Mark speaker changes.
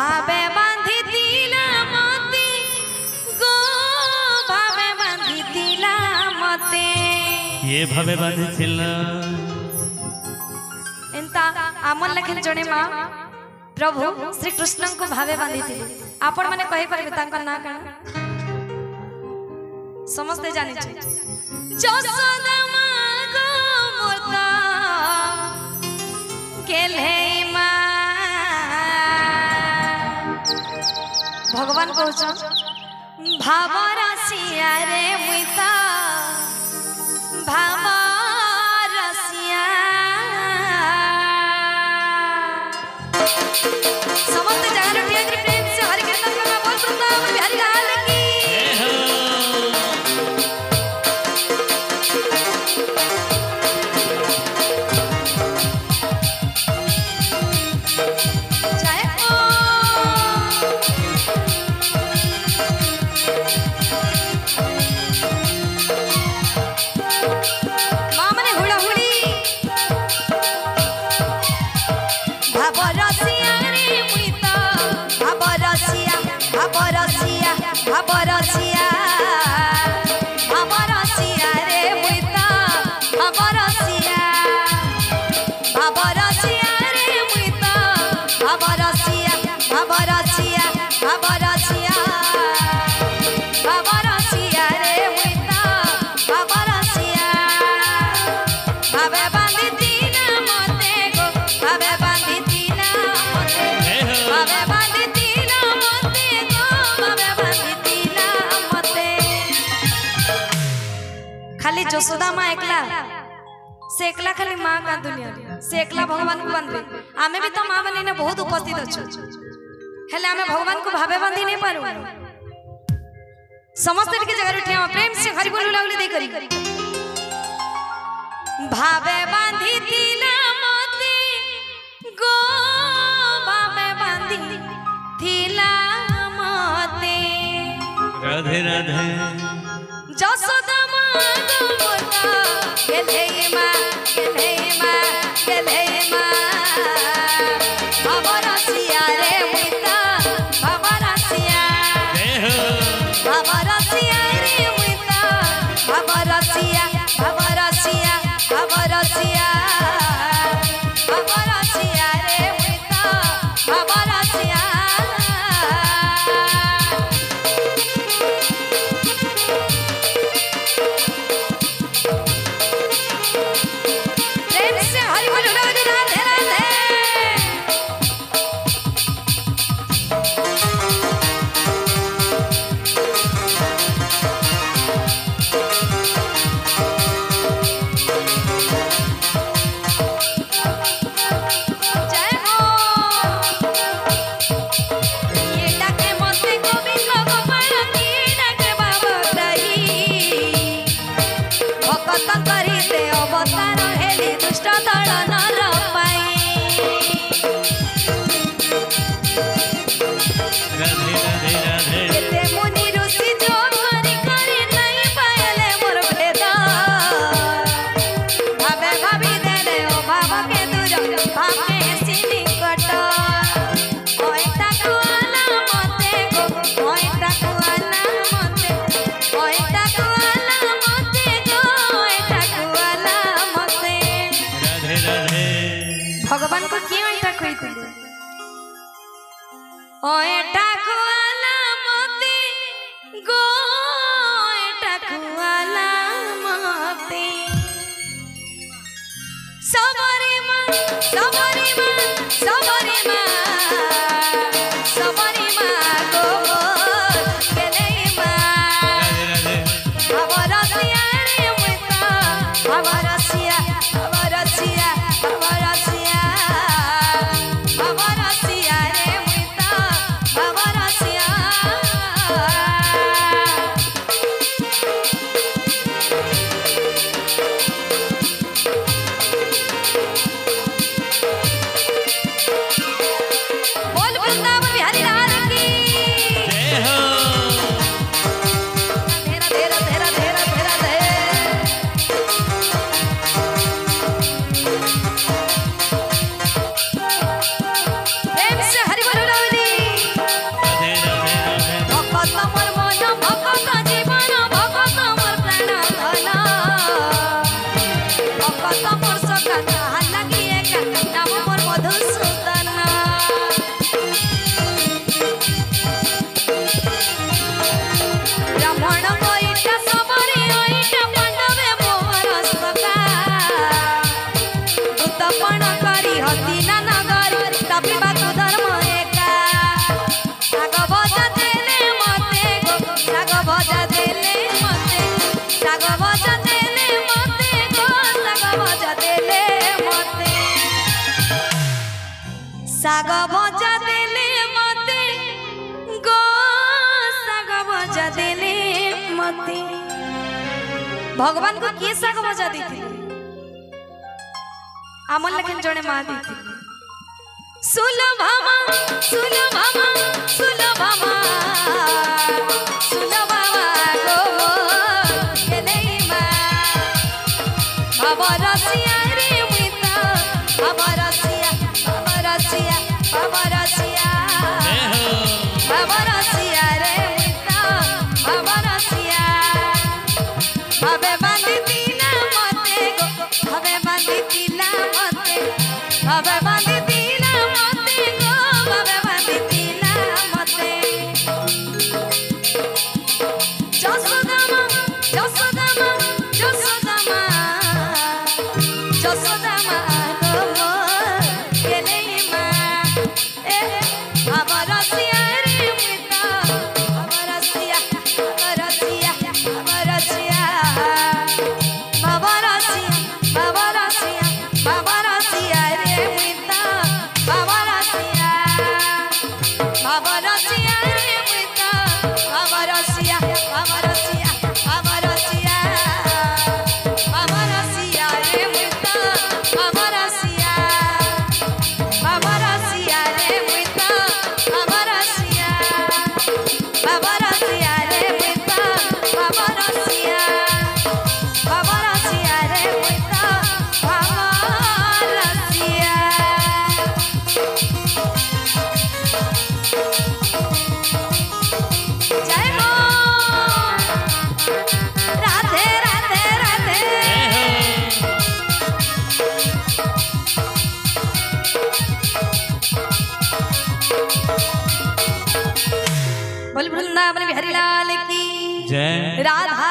Speaker 1: भावे बांधी दिला मते गो भावे बांधी दिला मते
Speaker 2: ये भावे बांधी दिला
Speaker 1: एंता आमन लखन जने मां प्रभु श्री कृष्ण को भावे बांधी थी आपण माने कहि परबे तांकर ना कान समझते जानि छै जसोदा मां गो मोरता केले मां भगवान कहछ भाव रसिया रे मुइता भाव रसिया समस्त जगह रुटिया के प्रेम से हरि कीर्तन करना बोल वृंदावन बिहारी लाल की जय हो मां मने हुड़ा हुड़ी भाबरसिया रे मुइता भाबरसिया भाबरसिया भाबरसिया भाबरसिया रे मुइता भाबरसिया भाबरसिया रे मुइता भाबरसिया भाबरसिया भाबरसिया भाबरसिया रे मुइता भाबरसिया भावे बांधी दिना मते गो भावे बांधी दिना मते भावे बांधी दिना मते गो भावे बांधी दिना मते खाली जसोदा मां एकला से एकला खाली मां का दुनिया से एकला भगवान को बांधबे आमे भी तो मां बनी ने बहुत उपस्थित अछु हेले आमे भगवान को भावे बांधी नहीं पारू समस्त के जगह उठिया प्रेम से हरि बोल लाउली दे करी भावे बांधी दिला मते गो भावे बांधी दिला मते
Speaker 2: राधे राधे
Speaker 1: जसोदा मां गो मोरता केले मां भाबरसिया रे मुइता भाबरसिया भाबरसिया रे मुइता भाबरसिया भाबरसिया भाबरसिया भाबरसिया रे मुइता भाबरसिया प्रेम से हरि बोल राधे राधे राधे जय हो ये डाके मते गोविंद गोपाल की डाके बाबा दही भगत करिते अवतार हेली दुष्ट दल नर पाई
Speaker 2: राधे राधे राधे
Speaker 1: एते मुनि ऋषि जो करी नहीं पायले मोर भेद भावे भाभी देले ओ भाव के दूर भावे सिनी कट ओइता कुआला मते गो ओइता कुआला मते ओइता कुआला मते गो ओइता कुआला मते
Speaker 2: राधे राधे
Speaker 1: भगवान को क्यों ऐटा कहितले ओइता कुआला मते गो ओइता कुआला मते सबरी मां सबरी मां सबरी मां सबरी मां गो केले मां
Speaker 2: राधे राधे
Speaker 1: भाबरसिया रे मुइता भाबरसिया भाबरसिया भाबरसिया भाबरसिया रे मुइता भाबरसिया बोल भजा देले मते गो साग भजा देले मते साग भजा देले मते गो साग भजा देले मते भगवान को किए साग भजा देती आमर लेकिन जड़े माँ देती सुलो भामा सुलो भामा सुलो भामा सुलो भामा गो केले माँ बाबा रसिया रे मिता बाबा रसिया बाबा रसिया बाबा रसिया बाबा रसिया रे मिता बाबा रसिया हवे बांधी दीना मते गो हवे बांधी दीना मते हवे बांधी दीना मते गो हवे बांधी दीना मते जसोदामा जसोदामा जसोदामा जसोदामा गो केले माँ ए बाबा रसिया रे मिता बाबा रसिया बाबा रसिया बाबा रसिया बाबा रसिया बाबा रसिया बाबा रसिया रे मिता बाबा रसिया बाबा रसिया रे मिता बाबा रसिया बाबा रसिया बाबा रसिया बाबा रसिया रे मिता बाबा रसिया बाबा रसिया रे मिता बाबा रसिया बाबा रसिया रे मिता बाबा रसिया बाबा रसिया रे मिता बाबा रसिया जय हो राधे राधे राधे बोल वृंदावन बिहारी लाल की
Speaker 2: जय
Speaker 1: राधा